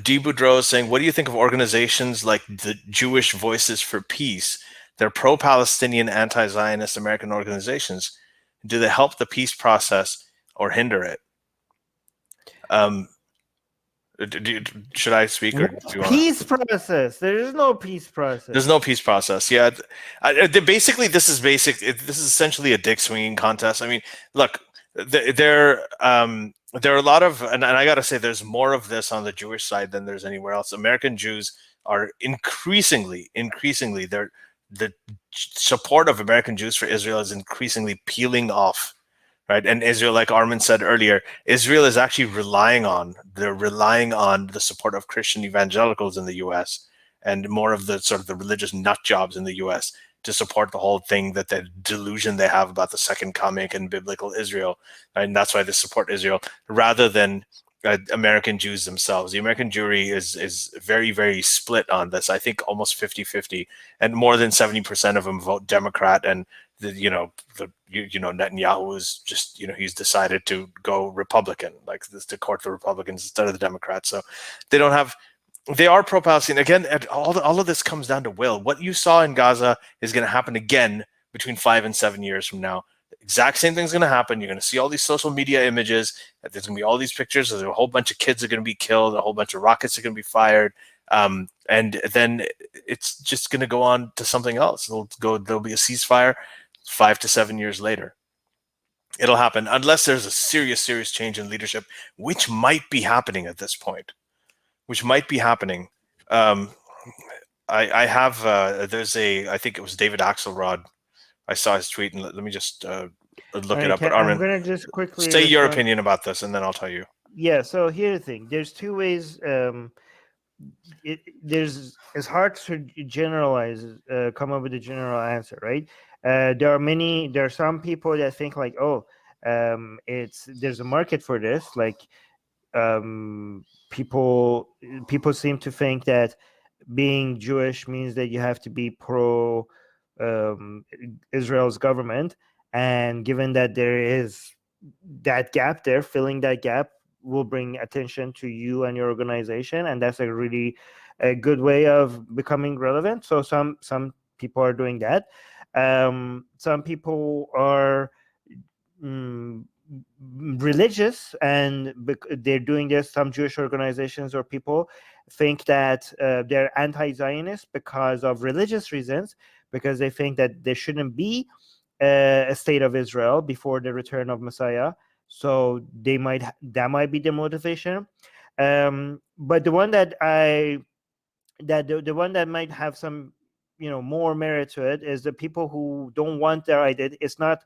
D. Boudreaux is saying, what do you think of organizations like the Jewish Voices for Peace? They're pro-Palestinian, anti-Zionist American organizations. Do they help the peace process or hinder it? Should I speak, or do you want to? Peace process. There is no peace process. There's no peace process. Yeah, basically, this is this is essentially a dick swinging contest. I mean, look, there are a lot of, and I got to say, there's more of this on the Jewish side than there's anywhere else. American Jews are increasingly, the support of American Jews for Israel is increasingly peeling off. Right. And Israel, like Armin said earlier, Israel is actually they're relying on the support of Christian evangelicals in the US and more of the sort of the religious nut jobs in the US to support the whole thing, that the delusion they have about the second coming and biblical Israel. And that's why they support Israel rather than American Jews themselves. The American Jewry is very, very split on this. I think almost 50-50, and more than 70% of them vote Democrat. And Netanyahu is just, he's decided to go Republican, like this, to court the Republicans instead of the Democrats. So they are pro-Palestinian. Again, all of this comes down to will. What you saw in Gaza is going to happen again between 5 and 7 years from now. Exact same thing's going to happen. You're going to see all these social media images. There's going to be all these pictures. There's a whole bunch of kids are going to be killed. A whole bunch of rockets are going to be fired. And then it's just going to go on to something else. There'll be a ceasefire 5 to 7 years later. It'll happen unless there's a serious change in leadership, which might be happening at this point. I have I think it was David Axelrod. I saw his tweet, and let me just look it up. But Armin, I'm going to just quickly state your opinion about this, and then I'll tell you. Yeah, so here's the thing. There's two ways. It's hard to generalize, come up with a general answer, right? There are some people that think like, there's a market for this. Like, people seem to think that being Jewish means that you have to be pro Israel's government, and given that there is that gap there, filling that gap will bring attention to you and your organization, and that's a really good way of becoming relevant. So some people are doing that. Some people are religious, and they're doing this. Some Jewish organizations or people think that they're anti-Zionist because of religious reasons, because they think that there shouldn't be a state of Israel before the return of Messiah. So that might be the motivation. But the one that the one that might have some more merit to it is the people who don't want their identity. It's not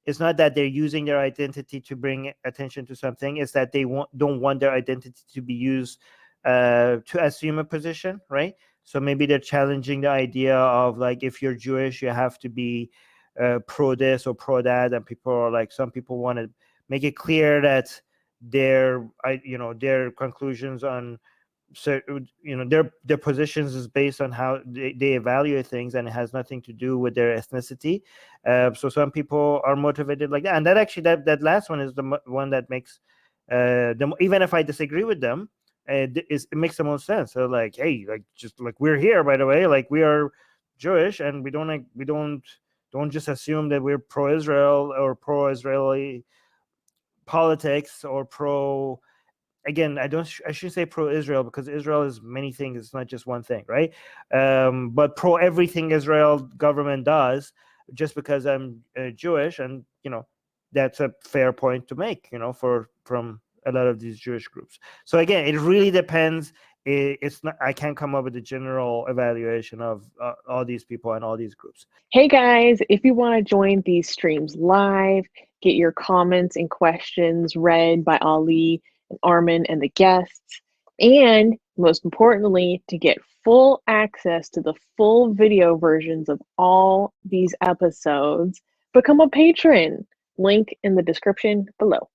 that they're using their identity to bring attention to something. It's that they don't want their identity to be used to assume a position, right? So maybe they're challenging the idea of, like, if you're Jewish, you have to be pro this or pro that, and people are like, some people want to make it clear that their conclusions on their positions is based on how they evaluate things, and it has nothing to do with their ethnicity. So some people are motivated like that, and that last one is the one that makes even if I disagree with them, it makes the most sense. So like, hey, like, just like, we're here, by the way, like, we are Jewish, and we don't just assume that we're pro-Israel or pro-Israeli politics or pro. Again, I should say pro-Israel, because Israel is many things. It's not just one thing, right? But pro everything Israel government does, just because I'm Jewish, and that's a fair point to make, from a lot of these Jewish groups. So again, it really depends. It's not. I can't come up with a general evaluation of all these people and all these groups. Hey guys, if you want to join these streams live, get your comments and questions read by Ali and Armin and the guests, and most importantly, to get full access to the full video versions of all these episodes, become a patron. Link in the description below.